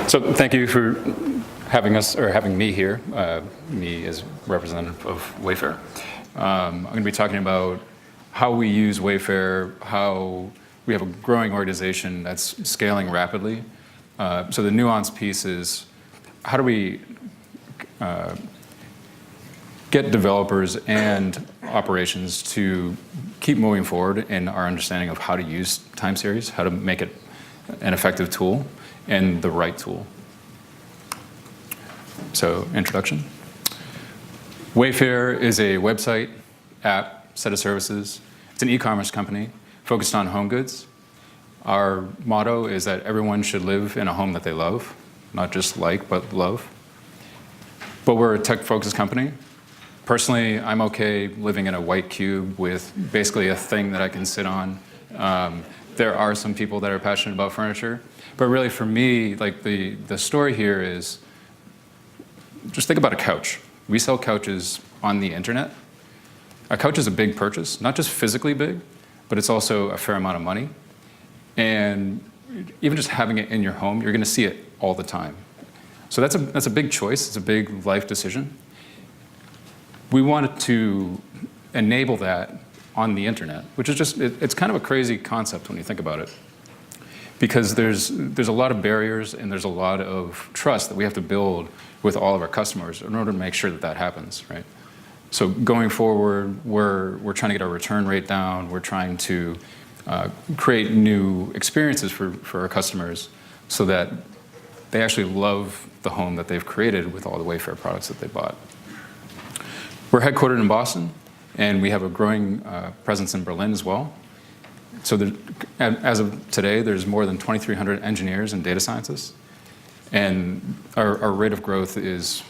So thank you for having us, or having me here, me as representative of Wayfair. I'm going to be talking about how we use Wayfair, how we have a growing organization that's scaling rapidly. So the nuance piece is, how do we get developers and operations to keep moving forward in our understanding of how to use time series, how to make it an effective tool and the right tool. So, introduction. Wayfair is a website, app, set of services. It's an e-commerce company focused on home goods. Our motto is that everyone should live in a home that they love, not just like, but love. But we're a tech-focused company. Personally, I'm okay living in a white cube with basically a thing that I can sit on. There are some people that are passionate about furniture, but really for me, like the story here is, just think about a couch. We sell couches on the internet. A couch is a big purchase, not just physically big, but it's also a fair amount of money. And even just having it in your home, you're going to see it all the time. So that's a big choice. It's a big life decision. We wanted to enable that on the internet, which is just, it's kind of a crazy concept when you think about it. Because there's a lot of barriers and there's a lot of trust that we have to build with all of our customers in order to make sure that that happens, right? So going forward, we're trying to get our return rate down. We're trying to create new experiences for our customers so that they actually love the home that they've created with all the Wayfair products that they bought. We're headquartered in Boston, and we have a growing presence in Berlin as well. So as of today, there's more than 2,300 engineers and data scientists. And our rate of growth is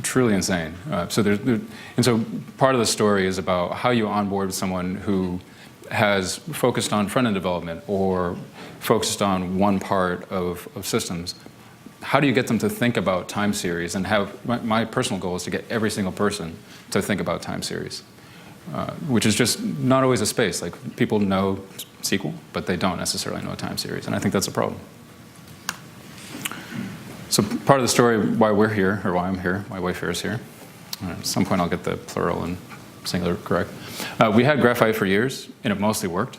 truly insane. So part of the story is about how you onboard someone who has focused on front-end development or focused on one part of systems. How do you get them to think about time series? And my personal goal is to get every single person to think about time series. Which is just not always a space. Like, people know SQL, but they don't necessarily know time series, and I think that's a problem. So part of the story why we're here, or why I'm here, why Wayfair is here. At some point I'll get the plural and singular correct. We had Graphite for years, and it mostly worked.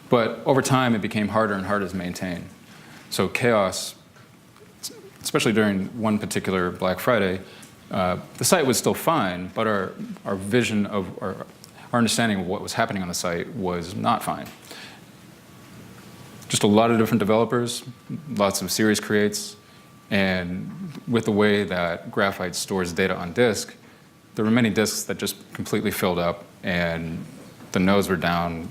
But over time, it became harder and harder to maintain. So chaos, especially during one particular Black Friday, the site was still fine, but our vision of our understanding of what was happening on the site was not fine. Just a lot of different developers, lots of series creates, and with the way that Graphite stores data on disk, there were many disks that just completely filled up, and the nodes were down.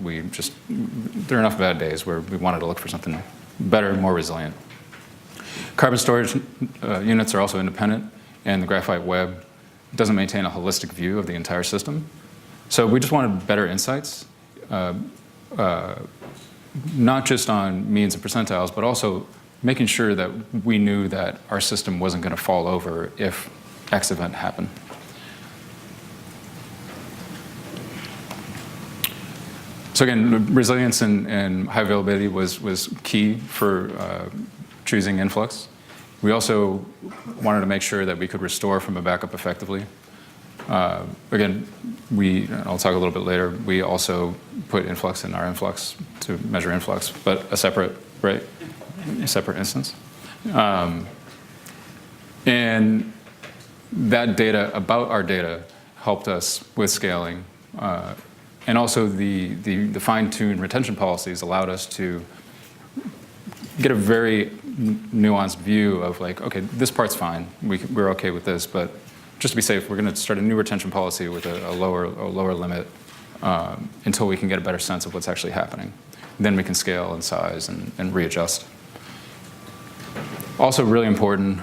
There were enough bad days where we wanted to look for something better, more resilient. Carbon storage units are also independent, and the Graphite web doesn't maintain a holistic view of the entire system. So we just wanted better insights, not just on means and percentiles, but also making sure that we knew that our system wasn't going to fall over if X event happened. So again, resilience and high availability was key for choosing Influx. We also wanted to make sure that we could restore from a backup effectively. Again, I'll talk a little bit later, we also put Influx in our Influx to measure Influx, but a separate instance. And that data about our data helped us with scaling. And also the fine-tuned retention policies allowed us to get a very nuanced view of, like, okay, this part's fine, we're okay with this, but just to be safe, we're going to start a new retention policy with a lower limit until we can get a better sense of what's actually happening. Then we can scale and size and readjust. Also really important,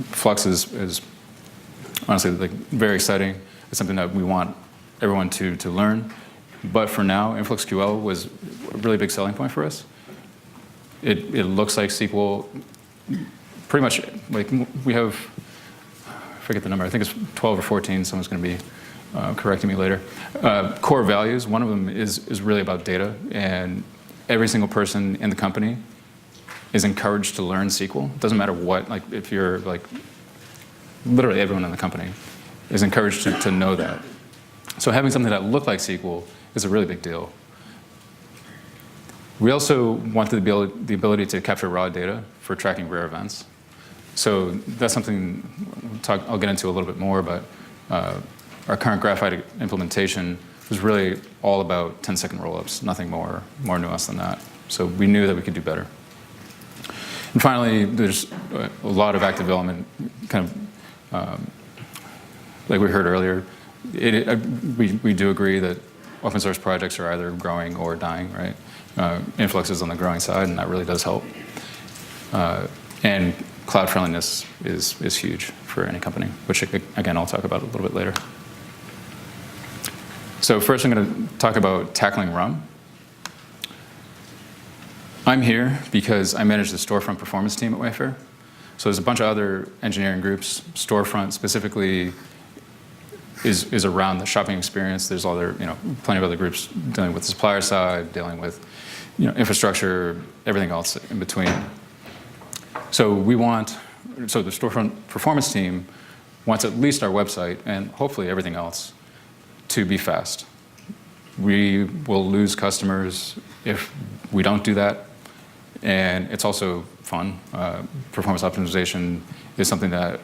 Flux is honestly, like, very exciting. It's something that we want everyone to learn. But for now, InfluxQL was a really big selling point for us. It looks like SQL, pretty much. Like, we have, I forget the number, I think it's 12 or 14, someone's going to be correcting me later. Core values, one of them is really about data, and every single person in the company is encouraged to learn SQL. It doesn't matter what, like if you're like, literally everyone in the company is encouraged to know that. So having something that looked like SQL is a really big deal. We also wanted the ability to capture raw data for tracking rare events. So that's something I'll get into a little bit more, but our current Graphite implementation was really all about 10-second rollups, nothing more nuanced than that. So we knew that we could do better. And finally, there's a lot of active development, kind of like we heard earlier. We do agree that open source projects are either growing or dying, right? Influx is on the growing side, and that really does help. And cloud friendliness is huge for any company, which again I'll talk about a little bit later. So first I'm going to talk about tackling RUM. I'm here because I manage the Storefront Performance team at Wayfair. So there's a bunch of other engineering groups. Storefront specifically is around the shopping experience. There's plenty of other groups dealing with the supplier side, dealing with infrastructure, everything else in between. So the Storefront Performance team wants at least our website and hopefully everything else to be fast. We will lose customers if we don't do that. And it's also fun. Performance optimization is something that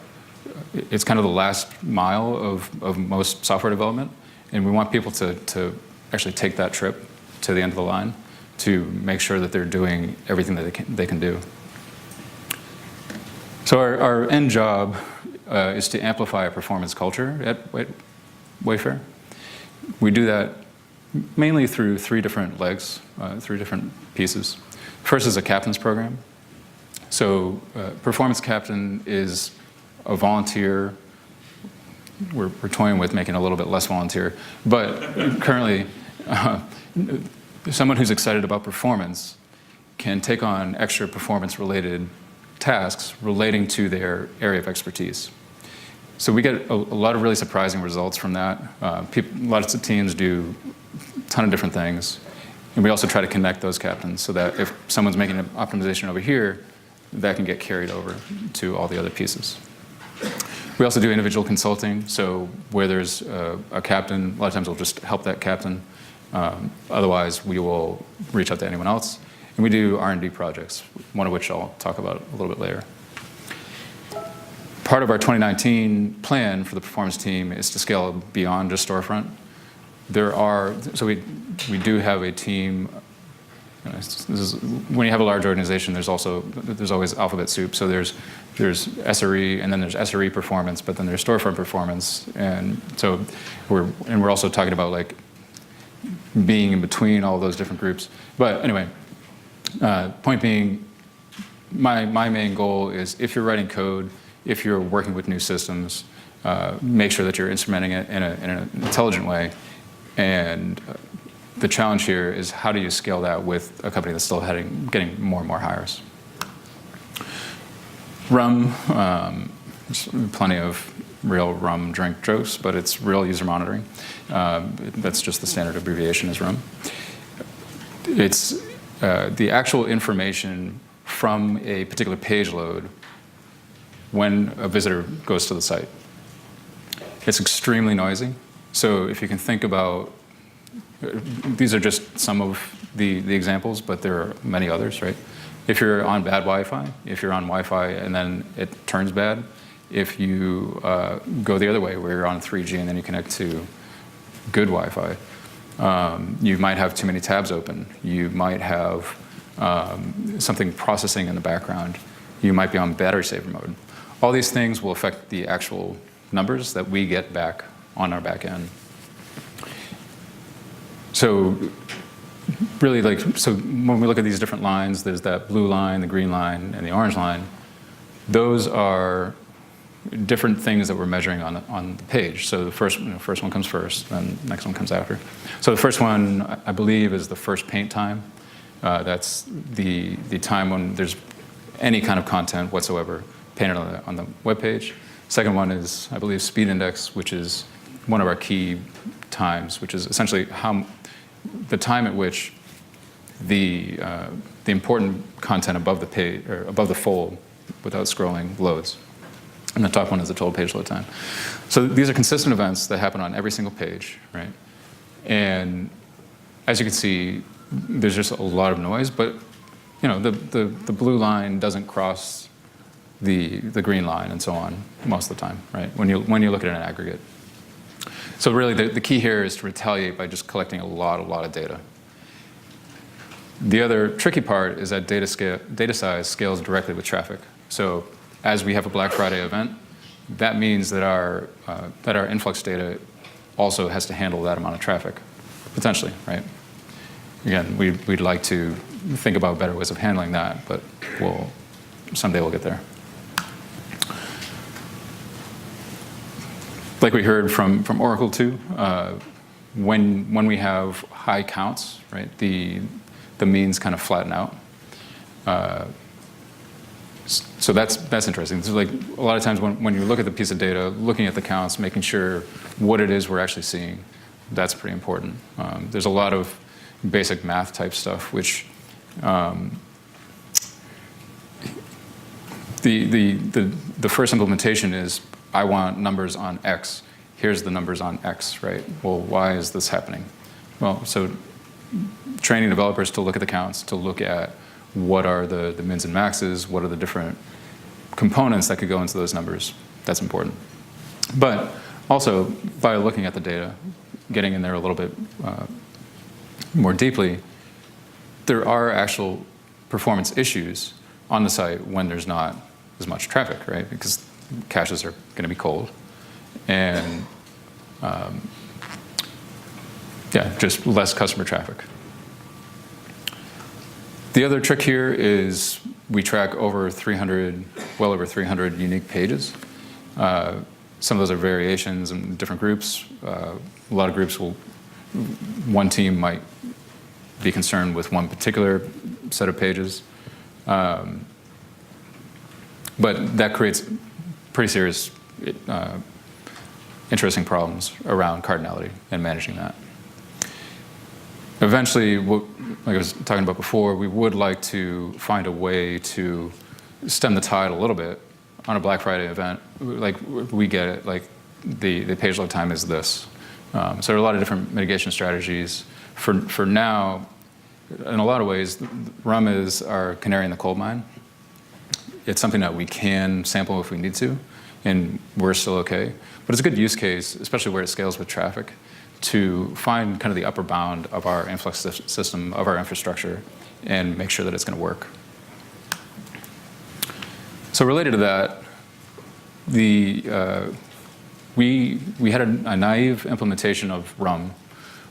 it's kind of the last mile of most software development. And we want people to actually take that trip to the end of the line to make sure that they're doing everything that they can do. So our end job is to amplify a performance culture at Wayfair. We do that mainly through three different legs, three different pieces. First is a captain's program. So Performance Captain is a volunteer. We're toying with making it a little bit less volunteer, but currently someone who's excited about performance can take on extra performance-related tasks relating to their area of expertise. So we get a lot of really surprising results from that. Lots of teams do a ton of different things. And we also try to connect those captains so that if someone's making an optimization over here, that can get carried over to all the other pieces. We also do individual consulting. So where there's a captain, a lot of times we'll just help that captain. Otherwise, we will reach out to anyone else. And we do R&D projects, one of which I'll talk about a little bit later. Part of our 2019 plan for the performance team is to scale beyond just Storefront. So we do have a team. When you have a large organization, there's always alphabet soup. So there's SRE, and then there's SRE performance, but then there's Storefront performance, and so we're also talking about like being in between all those different groups. But anyway, point being, my main goal is if you're writing code, if you're working with new systems, make sure that you're instrumenting it in an intelligent way. And the challenge here is how do you scale that with a company that's still getting more and more hires. RUM, there's plenty of real RUM drink jokes, but it's real user monitoring. That's just the standard abbreviation is RUM. It's the actual information from a particular page load when a visitor goes to the site. It's extremely noisy. So if you can think about, these are just some of the examples, but there are many others, right? If you're on bad Wi-Fi, if you're on Wi-Fi and then it turns bad, if you go the other way where you're on 3G and then you connect to good Wi-Fi, you might have too many tabs open. You might have something processing in the background. You might be on battery saver mode. All these things will affect the actual numbers that we get back on our back end. So really, so when we look at these different lines, there's that blue line, the green line, and the orange line. Those are different things that we're measuring on the page. So the first one comes first, then the next one comes after. So the first one, I believe, is the first paint time. That's the time when there's any kind of content whatsoever painted on the web page. Second one is, I believe, speed index, which is one of our key times, which is essentially the time at which the important content above the page or above the fold without scrolling loads. And the top one is the total page load time. So these are consistent events that happen on every single page, right? And as you can see, there's just a lot of noise, but the blue line doesn't cross the green line and so on most of the time, right? When you look at an aggregate. So really the key here is to retaliate by just collecting a lot of data. The other tricky part is that data size scales directly with traffic. So as we have a Black Friday event, that means that our influx data also has to handle that amount of traffic, potentially, right? Again, we'd like to think about better ways of handling that, but someday we'll get there. Like we heard from Oracle too, when we have high counts, right, the means kind of flatten out. So that's interesting. So like a lot of times when you look at the piece of data, looking at the counts, making sure what it is we're actually seeing, that's pretty important. There's a lot of basic math type stuff, which the first implementation is I want numbers on X. Here's the numbers on X, right? Well, why is this happening? Well, so training developers to look at the counts, to look at what are the mins and maxes, what are the different components that could go into those numbers. That's important. But also, by looking at the data, getting in there a little bit more deeply, there are actual performance issues on the site when there's not as much traffic, right? Because caches are going to be cold. And yeah, just less customer traffic. The other trick here is we track well over 300 unique pages. Some of those are variations in different groups. A lot of groups one team might be concerned with one particular set of pages. But that creates pretty serious, interesting problems around cardinality and managing that. Eventually, like I was talking about before, we would like to find a way to stem the tide a little bit on a Black Friday event. Like, we get it, like the page load time is this. So there are a lot of different mitigation strategies. For now, in a lot of ways, RUM is our canary in the coal mine. It's something that we can sample if we need to, and we're still okay. But it's a good use case, especially where it scales with traffic, to find kind of the upper bound of our influx system, of our infrastructure, and make sure that it's going to work. So related to that, we had a naive implementation of RUM,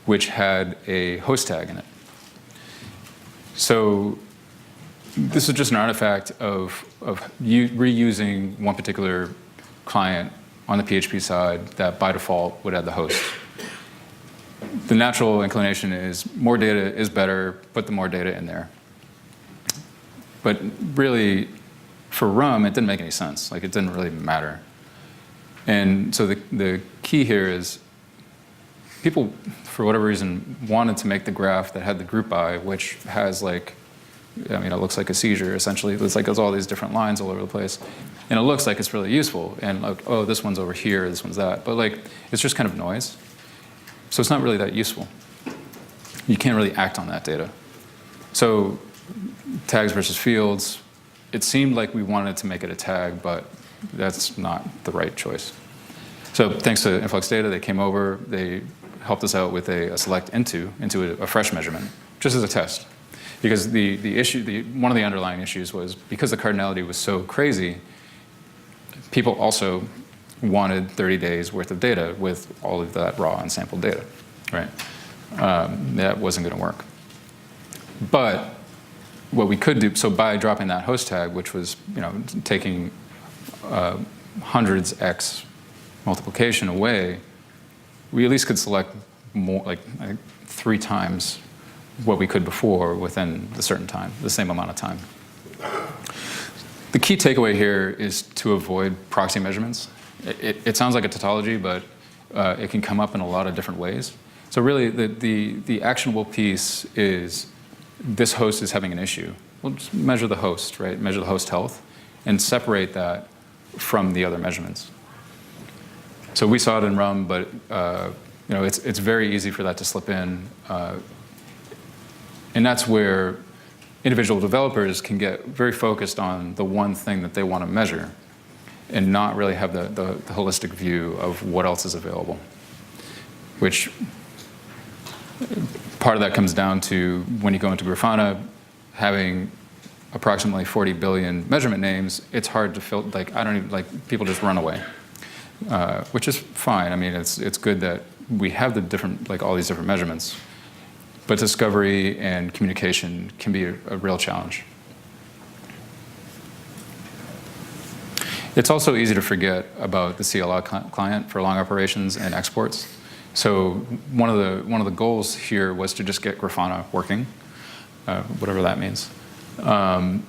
which had a host tag in it. So this is just an artifact of reusing one particular client on the PHP side that by default would add the host. The natural inclination is more data is better, put the more data in there. But really, for RUM, it didn't make any sense. Like, it didn't really matter. And so the key here is people, for whatever reason, wanted to make the graph that had the group by, which has like, I mean, it looks like a seizure, essentially. It's like there's all these different lines all over the place. And it looks like it's really useful. And like, oh, this one's over here, this one's that. But like, it's just kind of noise. So it's not really that useful. You can't really act on that data. So tags versus fields, it seemed like we wanted to make it a tag, but that's not the right choice. So thanks to InfluxData, they came over, they helped us out with a select into a fresh measurement, just as a test. Because one of the underlying issues was because the cardinality was so crazy, people also wanted 30 days worth of data with all of that raw unsampled data, right? That wasn't going to work. But what we could do, so by dropping that host tag, which was taking hundreds X multiplication away, we at least could select more, like 3 times what we could before within a certain time, the same amount of time. The key takeaway here is to avoid proxy measurements. It sounds like a tautology, but it can come up in a lot of different ways. So really, the actionable piece is this host is having an issue. We'll just measure the host, right? Measure the host health and separate that from the other measurements. So we saw it in RUM, but it's very easy for that to slip in. And that's where individual developers can get very focused on the one thing that they want to measure and not really have the holistic view of what else is available, which part of that comes down to when you go into Grafana, having approximately 40 billion measurement names, it's hard to fill, people just run away, which is fine. I mean, it's good that we have the different, all these different measurements, but discovery and communication can be a real challenge. It's also easy to forget about the CLI client for long operations and exports. So one of the goals here was to just get Grafana working, whatever that means. But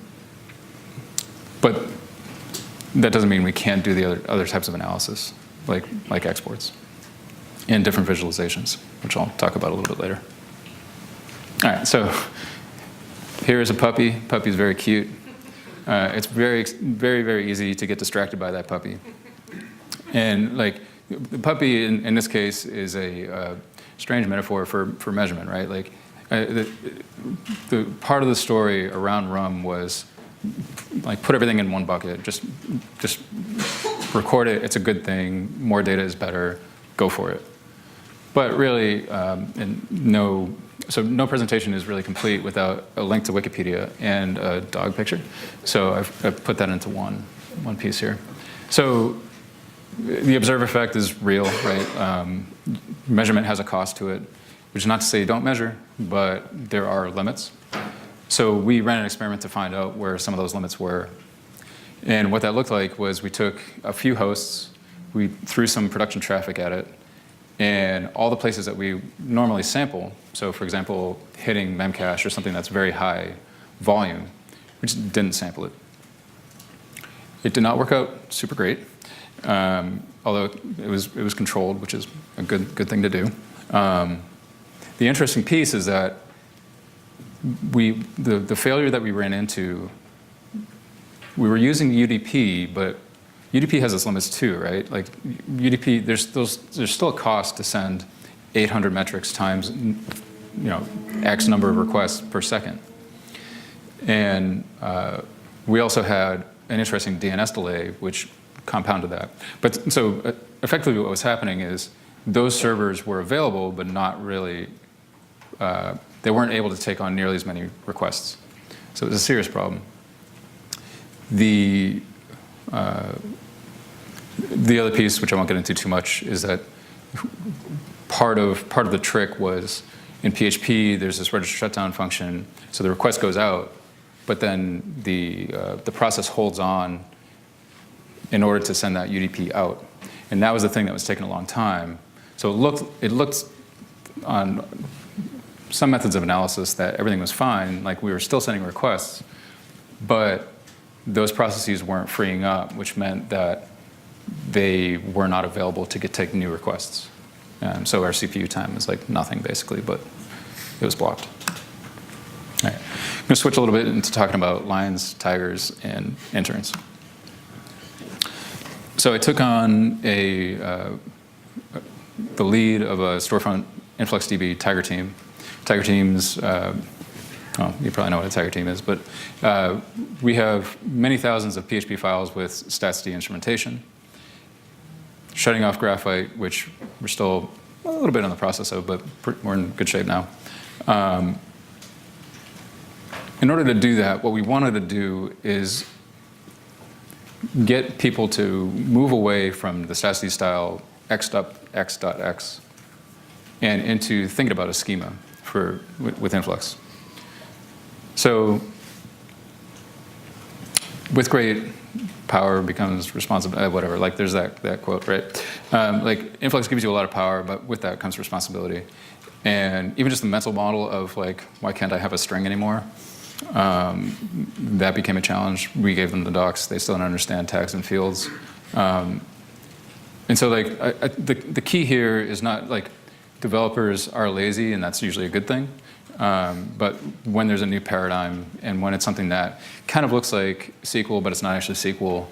that doesn't mean we can't do the other types of analysis, like exports and different visualizations, which I'll talk about a little bit later. All right, so here is a puppy. Puppy's very cute. It's very, very, very easy to get distracted by that puppy. And the puppy in this case is a strange metaphor for measurement, right? The part of the story around RUM was put everything in one bucket, just record it. It's a good thing. More data is better. Go for it. But really, so no presentation is really complete without a link to Wikipedia and a dog picture. So I've put that into one piece here. So the observe effect is real, right? Measurement has a cost to it, which is not to say you don't measure, but there are limits. So we ran an experiment to find out where some of those limits were. And what that looked like was we took a few hosts, we threw some production traffic at it, and all the places that we normally sample, so for example, hitting Memcache or something that's very high volume, we just didn't sample it. It did not work out super great, although it was controlled, which is a good thing to do. The interesting piece is that the failure that we ran into, we were using UDP, but UDP has its limits too, right? UDP, there's still a cost to send 800 metrics times, X number of requests per second. And we also had an interesting DNS delay, which compounded that. But so effectively what was happening is those servers were available, but not really, they weren't able to take on nearly as many requests. So it was a serious problem. The other piece, which I won't get into too much, is that part of the trick was in PHP, there's this register shutdown function, so the request goes out, but then the process holds on in order to send that UDP out. And that was the thing that was taking a long time. So it looked on some methods of analysis that everything was fine, we were still sending requests, but those processes weren't freeing up, which meant that they were not available to take new requests. So our CPU time is nothing, basically, but it was blocked. All right. I'm going to switch a little bit into talking about lions, tigers, and interns. So I took on the lead of a Storefront InfluxDB Tiger team. Tiger teams, you probably know what a Tiger team is, but we have many thousands of PHP files with stats-D instrumentation. Shutting off Graphite, which we're still a little bit in the process of, but we're in good shape now. In order to do that, what we wanted to do is get people to move away from the stats-D style x.x.x and into thinking about a schema with Influx. So with great power becomes responsibility, whatever, there's that quote, right? Influx gives you a lot of power, but with that comes responsibility. And even just the mental model of why can't I have a string anymore? That became a challenge. We gave them the docs. They still don't understand tags and fields. And so the key here is not developers are lazy, and that's usually a good thing. But when there's a new paradigm and when it's something that kind of looks like SQL, but it's not actually SQL,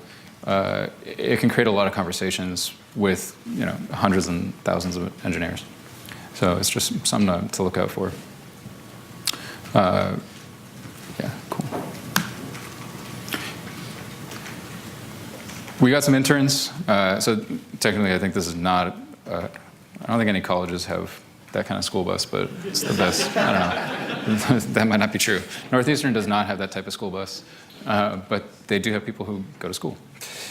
it can create a lot of conversations with hundreds and thousands of engineers. So it's just something to look out for. Yeah, cool. We got some interns. So technically, I think this is not, I don't think any colleges have that kind of school bus, but it's the best. I don't know. That might not be true. Northeastern does not have that type of school bus, but they do have people who go to school.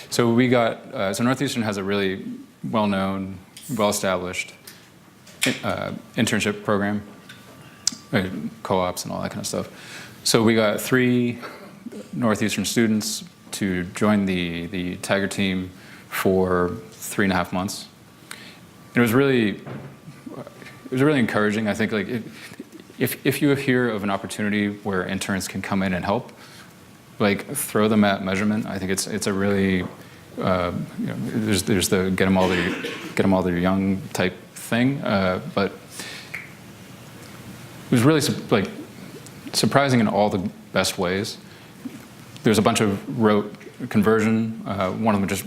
So we got, so Northeastern has a really well-known, well-established internship program, co-ops and all that kind of stuff. So we got 3 Northeastern students to join the Tiger team for 3.5 months. It was really encouraging. I think like if you hear of an opportunity where interns can come in and help, like throw them at measurement. I think it's a really there's the get them while they're young type thing, but it was really like surprising in all the best ways. There's a bunch of rote conversion. One of them just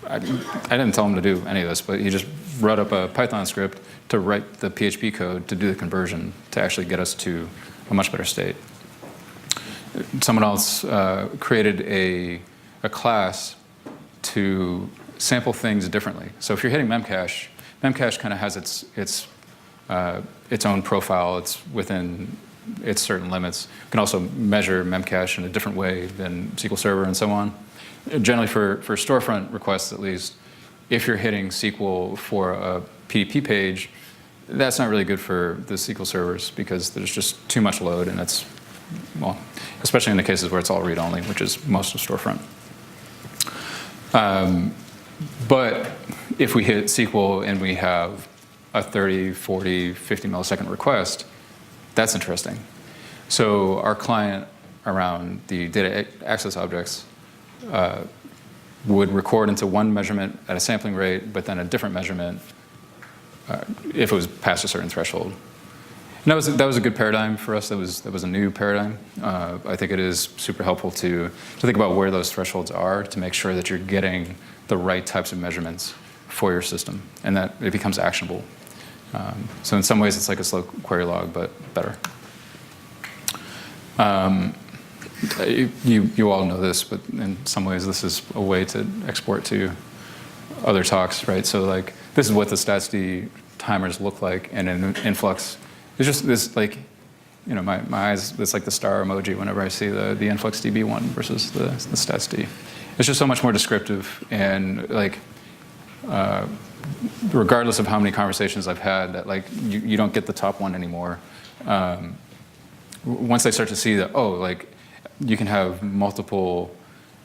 I didn't tell him to do any of this, but he just wrote up a Python script to write the PHP code to do the conversion to actually get us to a much better state. Someone else created a class to sample things differently. So if you're hitting Memcache, Memcache kind of has its own profile. It's within its certain limits. You can also measure Memcache in a different way than SQL Server and so on. Generally for storefront requests at least, if you're hitting SQL for a PDP page, that's not really good for the SQL servers because there's just too much load, and it's, well, especially in the cases where it's all read-only, which is most of storefront. But if we hit SQL and we have a 30, 40, 50 millisecond request, that's interesting. So our client around the data access objects would record into one measurement at a sampling rate, but then a different measurement if it was past a certain threshold. And that was a good paradigm for us. That was a new paradigm. I think it is super helpful to think about where those thresholds are to make sure that you're getting the right types of measurements for your system and that it becomes actionable. So in some ways, it's like a slow query log, but better. You all know this, but in some ways, this is a way to export to other talks, right? So like, this is what the statsd timers look like, and in Influx, it's just this like, my eyes, it's like the star emoji whenever I see the InfluxDB one versus the statsd. It's just so much more descriptive, and like, regardless of how many conversations I've had, that like you don't get the top one anymore. Once they start to see that, oh, like you can have multiple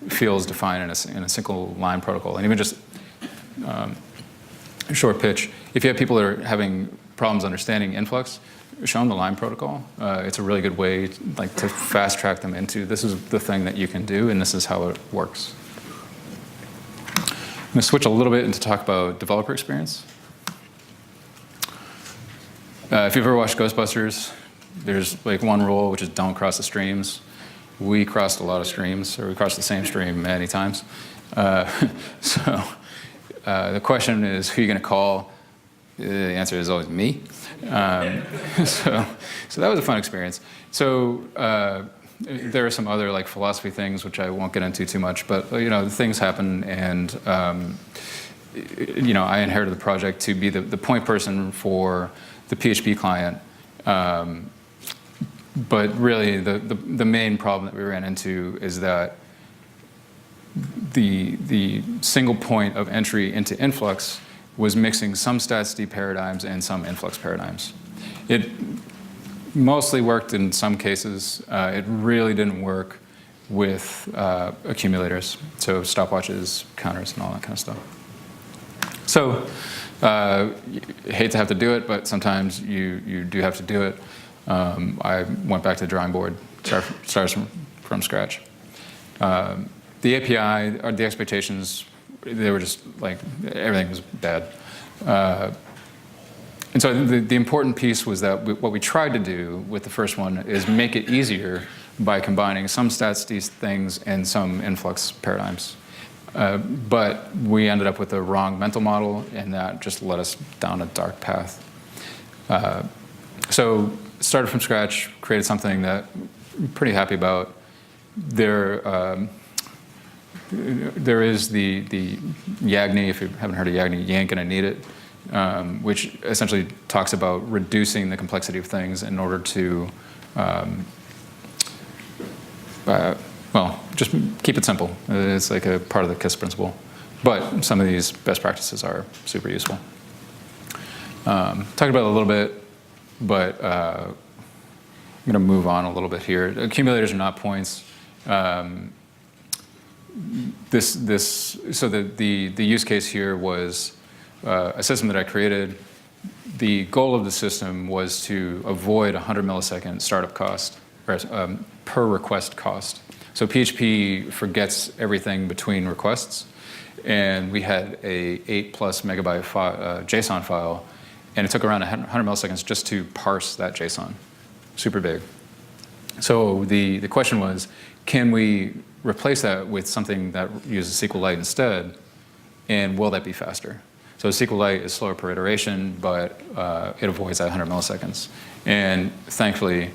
fields defined in a single line protocol, and even just short pitch. If you have people that are having problems understanding Influx, show them the line protocol. It's a really good way to fast track them into this is the thing that you can do, and this is how it works. I'm going to switch a little bit and to talk about developer experience. If you've ever watched Ghostbusters, there's like one rule, which is don't cross the streams. We crossed a lot of streams, or we crossed the same stream many times. So the question is, who are you going to call? The answer is always me. So that was a fun experience. So there are some other like philosophy things which I won't get into too much, but things happen, and I inherited the project to be the point person for the PHP client. But really, the main problem that we ran into is that the single point of entry into Influx was mixing some statsd paradigms and some Influx paradigms. It mostly worked in some cases. It really didn't work with accumulators, so stopwatches, counters, and all that kind of stuff. So hate to have to do it, but sometimes you do have to do it. I went back to the drawing board, started from scratch. The API, or the expectations, they were just like, everything was bad. And so the important piece was that what we tried to do with the first one is make it easier by combining some stats things and some influx paradigms. But we ended up with the wrong mental model, and that just led us down a dark path. So started from scratch, created something that I'm pretty happy about. There is the YAGNI, if you haven't heard of YAGNI, you ain't gonna need it, which essentially talks about reducing the complexity of things in order to, well, just keep it simple. It's like a part of the KISS principle. But some of these best practices are super useful. Talked about it a little bit, but I'm gonna move on a little bit here. Accumulators are not points. So the use case here was a system that I created. The goal of the system was to avoid 100 millisecond startup cost, or per request cost. So PHP forgets everything between requests, and we had a 8+ megabyte JSON file, and it took around 100 milliseconds just to parse that JSON. Super big. So the question was, can we replace that with something that uses SQLite instead, and will that be faster? So SQLite is slower per iteration, but it avoids that 100 milliseconds. And thankfully,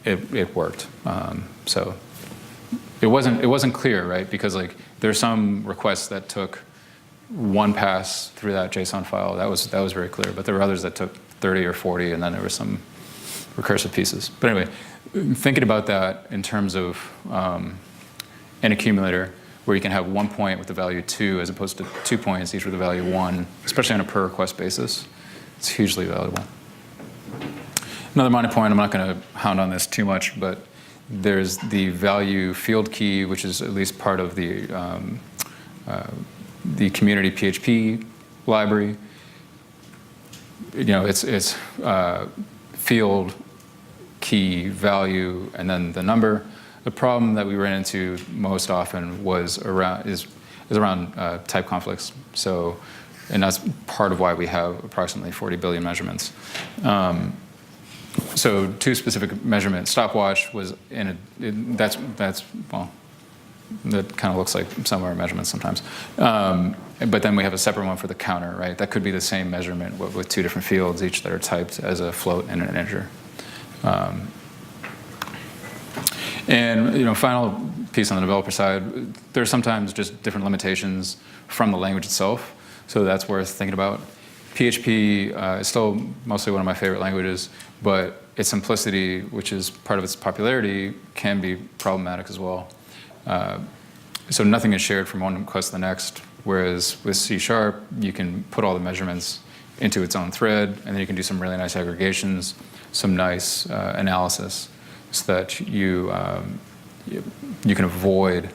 it worked. So it wasn't clear, right? Because like there's some requests that took one pass through that JSON file. That was very clear. But there were others that took 30 or 40, and then there were some recursive pieces. But anyway, thinking about that in terms of an accumulator, where you can have 1 point with the value 2 as opposed to 2 points, each with the value 1, especially on a per request basis, it's hugely valuable. Another minor point, I'm not going to hound on this too much, but there's the value field key, which is at least part of the community PHP library. You know, it's field key value and then the number. The problem that we ran into most often was around type conflicts. So, and that's part of why we have approximately 40 billion measurements. So, two specific measurements. Stopwatch was that's well, that kind of looks like some of our measurements sometimes. But then we have a separate one for the counter, right? That could be the same measurement with two different fields, each that are typed as a float and an integer. And you know, final piece on the developer side, there's sometimes just different limitations from the language itself, so that's worth thinking about. PHP is still mostly one of my favorite languages, but its simplicity, which is part of its popularity, can be problematic as well. So nothing is shared from one request to the next, whereas with C#, you can put all the measurements into its own thread, and then you can do some really nice aggregations, some nice analysis, so that you can avoid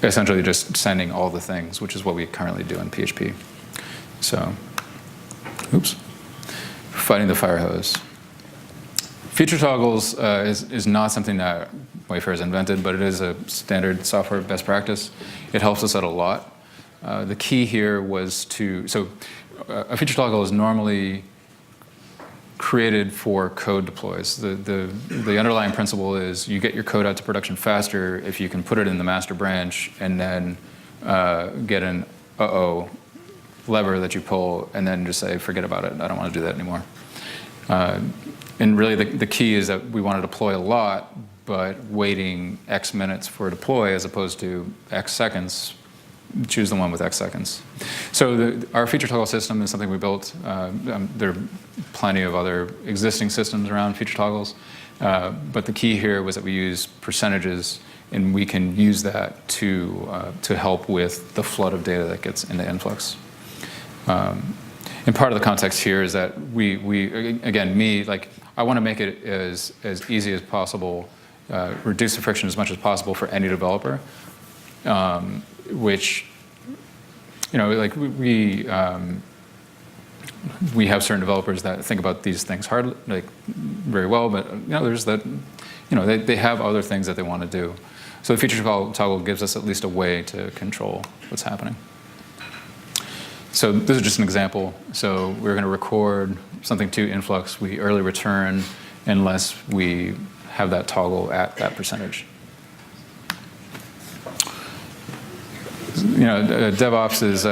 essentially just sending all the things, which is what we currently do in PHP. So, oops, fighting the fire hose. Feature toggles is not something that Wayfair has invented, but it is a standard software best practice. It helps us out a lot. The key here was a feature toggle is normally created for code deploys. The underlying principle is you get your code out to production faster if you can put it in the master branch and then get an lever that you pull and then just say, forget about it, I don't want to do that anymore. And really the key is that we want to deploy a lot, but waiting X minutes for a deploy as opposed to X seconds, choose the one with X seconds. So our feature toggle system is something we built. There are plenty of other existing systems around feature toggles, but the key here was that we use percentages, and we can use that to help with the flood of data that gets into Influx. And part of the context here is that I want to make it as easy as possible, reduce the friction as much as possible for any developer. Which, you know, like we have certain developers that think about these things very well, but you know, there's that, you know, they have other things that they want to do. So the feature toggle gives us at least a way to control what's happening. So this is just an example. So we're going to record something to Influx. We early return unless we have that toggle at that percentage. DevOps is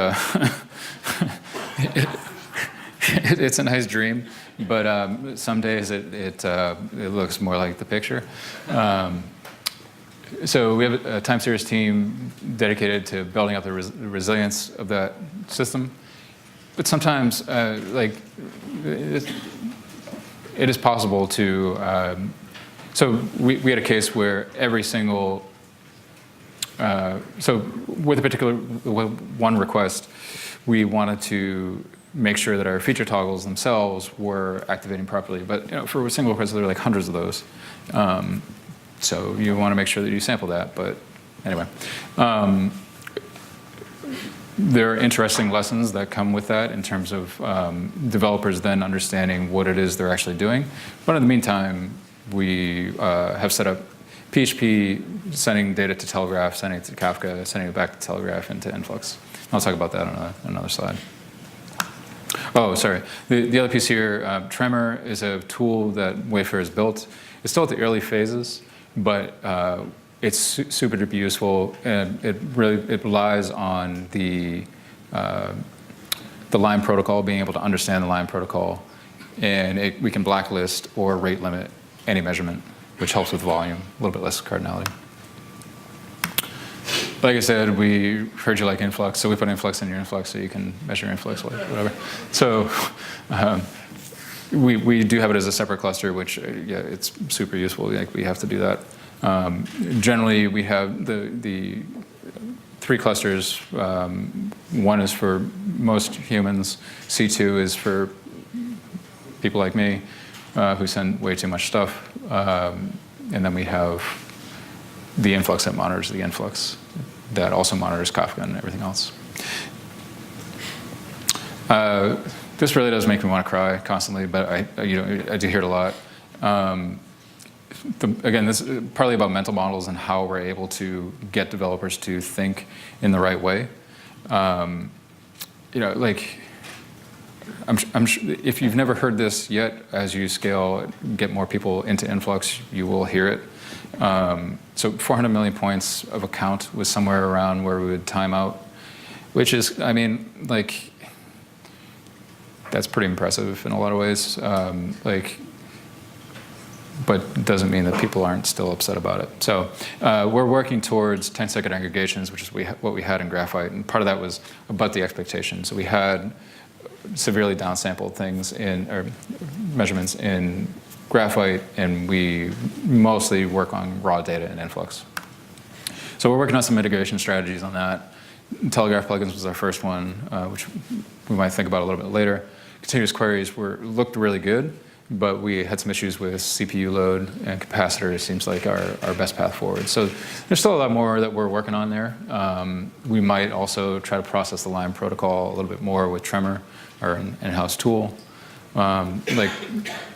it's a nice dream, but some days it looks more like the picture. So we have a time series team dedicated to building up the resilience of that system, but sometimes it is possible to. So we had a case where every single. So with a particular one request, we wanted to make sure that our feature toggles themselves were activating properly. But for a single request, there are like hundreds of those. So you want to make sure that you sample that. But anyway, there are interesting lessons that come with that in terms of developers then understanding what it is they're actually doing. But in the meantime, we have set up PHP sending data to Telegraf, sending it to Kafka, sending it back to Telegraf and to Influx. I'll talk about that on another slide. Oh, sorry. The other piece here, Tremor is a tool that Wayfair has built. It's still at the early phases, but it's super duper useful, and it relies on the Lime protocol, being able to understand the Lime protocol, and we can blacklist or rate limit any measurement, which helps with volume, a little bit less cardinality. Like I said, we heard you like Influx, so we put Influx in your Influx so you can measure Influx, whatever. So we do have it as a separate cluster, which, yeah, it's super useful. Like, we have to do that. Generally, we have the 3 clusters. One is for most humans. C2 is for people like me who send way too much stuff. And then we have the Influx that monitors the Influx, that also monitors Kafka and everything else. This really does make me want to cry constantly, but I do hear it a lot. Again, this is partly about mental models and how we're able to get developers to think in the right way. I'm sure if you've never heard this yet, as you scale, get more people into Influx, you will hear it. So 400 million points of a count was somewhere around where we would time out, which is, I mean, like, that's pretty impressive in a lot of ways. But doesn't mean that people aren't still upset about it. So we're working towards 10-second aggregations, which is what we had in Graphite, and part of that was about the expectation. So we had severely downsampled things or measurements in Graphite, and we mostly work on raw data in Influx. So we're working on some mitigation strategies on that. Telegraf plugins was our first one, which we might think about a little bit later. Continuous queries looked really good, but we had some issues with CPU load and capacitor. It seems like our best path forward. So there's still a lot more that we're working on there. We might also try to process the Lime protocol a little bit more with Tremor, our in-house tool. Like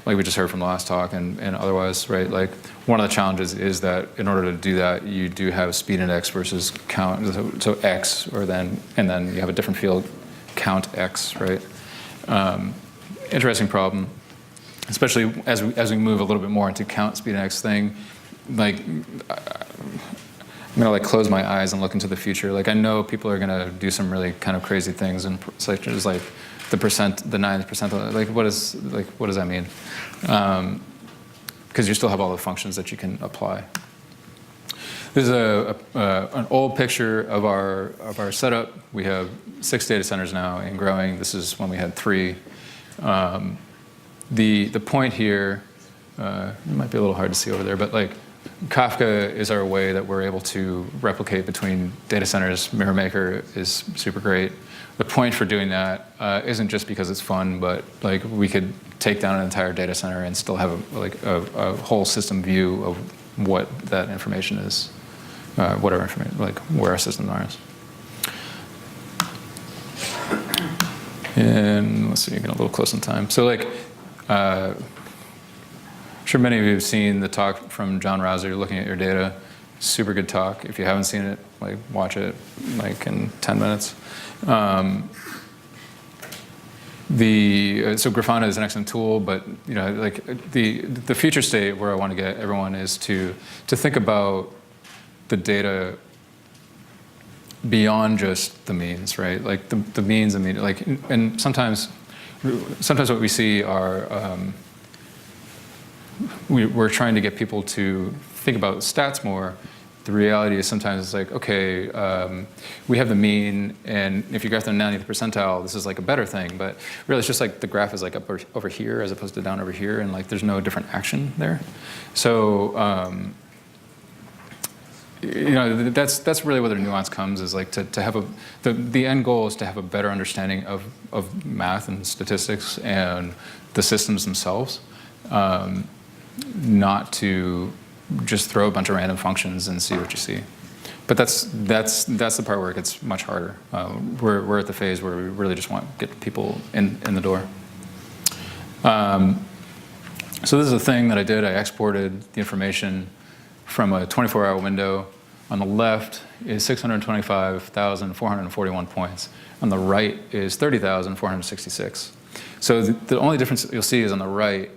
we just heard from the last talk and otherwise, right? Like, one of the challenges is that in order to do that, you do have speed index versus count, so X, and then you have a different field, count X, right? Interesting problem, especially as we move a little bit more into count speed index thing. Like, I'm gonna like close my eyes and look into the future. Like, I know people are gonna do some really kind of crazy things, and such as like the 9%, like what does that mean? Because you still have all the functions that you can apply. This is an old picture of our setup. We have 6 data centers now and growing. This is when we had 3. The point here, it might be a little hard to see over there, but like, Kafka is our way that we're able to replicate between data centers. Mirror Maker is super great. The point for doing that isn't just because it's fun, but like, we could take down an entire data center and still have a whole system view of what that information is, whatever information, like where our systems are. And let's see, getting a little close in time. So like, I'm sure many of you have seen the talk from John Rouser, looking at your data. Super good talk. If you haven't seen it, like, watch it like in 10 minutes. So Grafana is an excellent tool, but like the future state where I want to get everyone is to think about the data beyond just the means, right? Like the means and like, and sometimes what we see are we're trying to get people to think about stats more. The reality is sometimes it's like, okay, we have the mean, and if you graph the 90th percentile, this is like a better thing. But really, it's just like the graph is like up over here as opposed to down over here, and like there's no different action there. So that's really where the nuance comes. Is like to have the end goal is to have a better understanding of math and statistics and the systems themselves, not to just throw a bunch of random functions and see what you see. But that's the part where it gets much harder. We're at the phase where we really just want to get people in the door. So this is a thing that I did. I exported the information from a 24-hour window. On the left is 625,441 points. On the right is 30,466. So the only difference you'll see is on the right,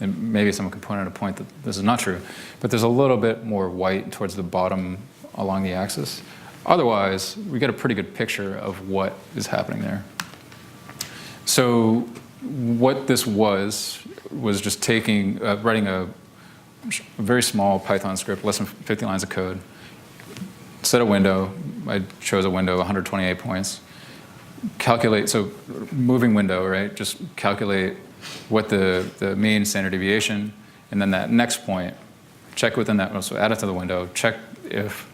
and maybe someone can point out a point that this is not true, but there's a little bit more white towards the bottom along the axis. Otherwise, we get a pretty good picture of what is happening there. So what this was just writing a very small Python script, less than 50 lines of code, set a window. I chose a window, 128 points. Calculate, so moving window, right? Just calculate what the mean standard deviation, and then that next point, check within that, so add it to the window, check if,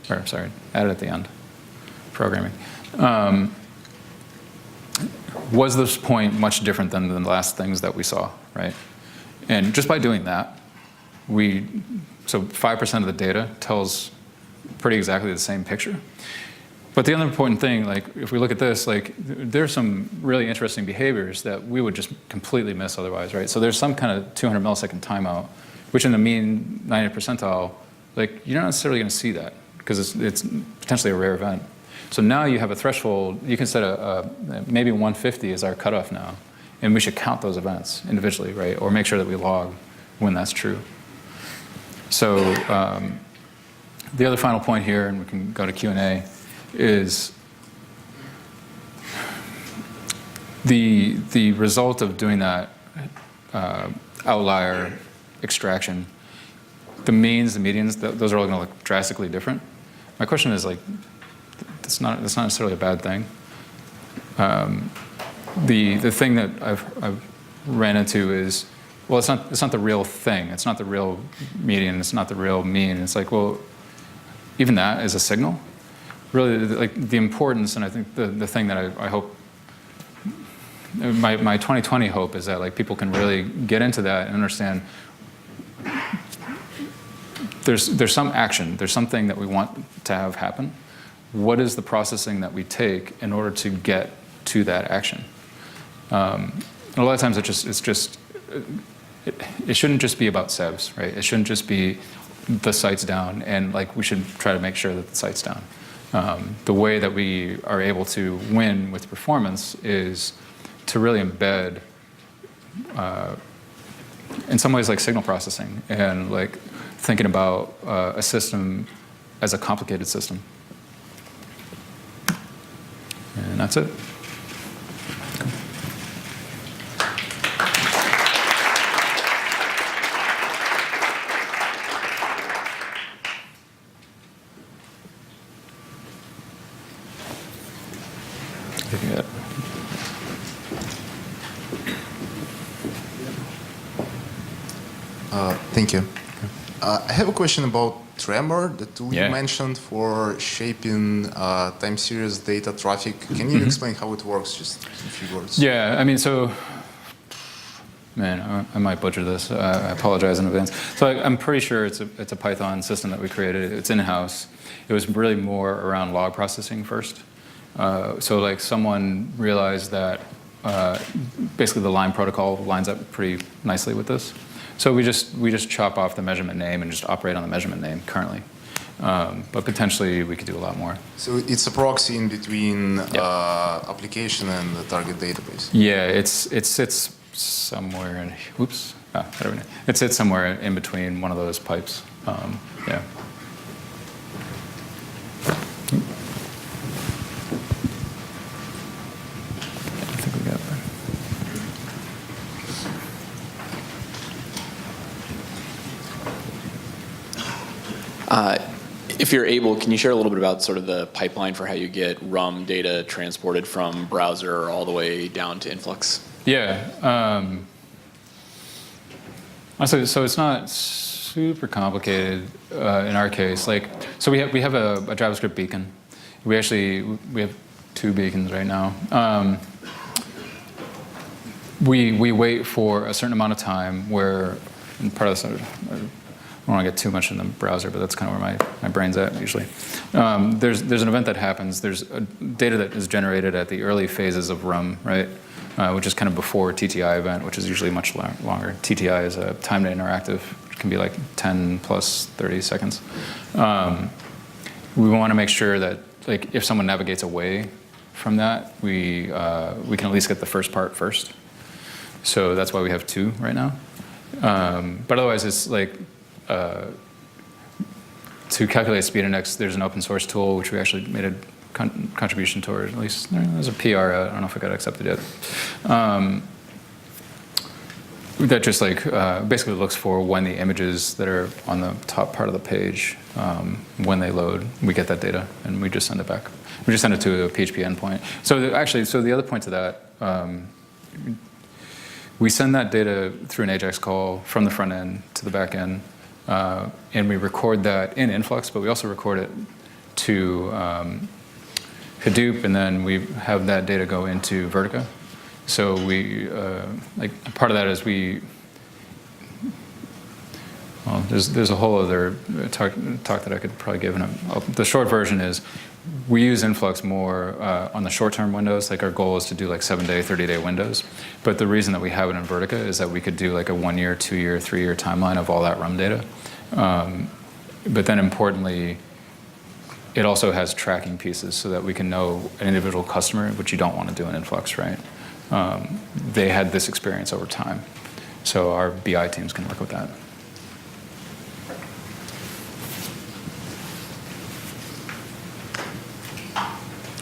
or sorry, add it at the end, programming. Was this point much different than the last things that we saw, right? And just by doing that, so 5% of the data tells pretty exactly the same picture. But the other important thing, like if we look at this, like there's some really interesting behaviors that we would just completely miss otherwise, right? So there's some kind of 200 millisecond timeout, which in the mean 90th percentile, like you're not necessarily going to see that because it's potentially a rare event. So now you have a threshold. You can set maybe 150 is our cutoff now, and we should count those events individually, right? Or make sure that we log when that's true. So the other final point here, and we can go to Q&A, is the result of doing that outlier extraction. The means, the medians, those are all going to look drastically different. My question is like, that's not necessarily a bad thing. The thing that I've ran into is, well, it's not the real thing. It's not the real median. It's not the real mean. It's like, well, even that is a signal. Really, like the importance, and I think the thing that I hope, my 2020 hope is that like people can really get into that and understand there's some action, there's something that we want to have happen. What is the processing that we take in order to get to that action? And a lot of times it shouldn't just be about SEVs, right? It shouldn't just be the site's down, and like we should try to make sure that the site's down. The way that we are able to win with performance is to really embed, in some ways, like signal processing and like thinking about a system as a complicated system. And that's it. Thank you. I have a question about Tremor, the tool you mentioned for shaping time series data traffic. Can you explain how it works, just in a few words? Yeah, I mean, so, man, I might butcher this. I apologize in advance. So I'm pretty sure it's a Python system that we created. It's in-house. It was really more around log processing first. So like someone realized that basically the line protocol lines up pretty nicely with this. So we just chop off the measurement name and just operate on the measurement name currently. But potentially we could do a lot more. So it's a proxy in between Yep. application and the target database. Yeah, it sits somewhere in, oops, it sits somewhere in between one of those pipes. Yeah. I think we got that. If you're able, can you share a little bit about sort of the pipeline for how you get RUM data transported from browser all the way down to Influx? Yeah. So it's not super complicated in our case. So we have a JavaScript beacon. We have 2 beacons right now. We wait for a certain amount of time where, and part of this, I don't want to get too much in the browser, but that's kind of where my brain's at usually. There's an event that happens. There's data that is generated at the early phases of RUM, right? Which is kind of before TTI event, which is usually much longer. TTI is a time to interactive, which can be like 10 plus 30 seconds. We want to make sure that like if someone navigates away from that, we can at least get the first part first. So that's why we have 2 right now. But otherwise, it's like to calculate speed index, there's an open source tool which we actually made a contribution toward. At least there's a PR. I don't know if it got accepted yet. That just like basically looks for when the images that are on the top part of the page, when they load, we get that data and we just send it back. We just send it to a PHP endpoint. So the other point to that, we send that data through an AJAX call from the front end to the back end, and we record that in Influx, but we also record it to Hadoop, and then we have that data go into Vertica. So like part of that is there's a whole other talk that I could probably give. The short version is we use Influx more on the short-term windows. Like our goal is to do like 7-day, 30-day windows. But the reason that we have it in Vertica is that we could do like a 1-year, 2-year, 3-year timeline of all that RUM data. But then importantly, it also has tracking pieces so that we can know an individual customer, which you don't want to do in Influx, right? They had this experience over time. So our BI teams can work with that.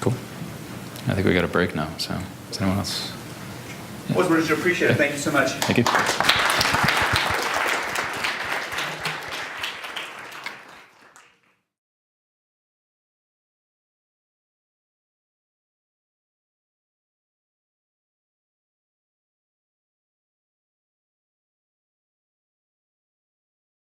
Cool. I think we got a break now, so does anyone else? Well, Richard, appreciate it. Thank you so much. Thank you.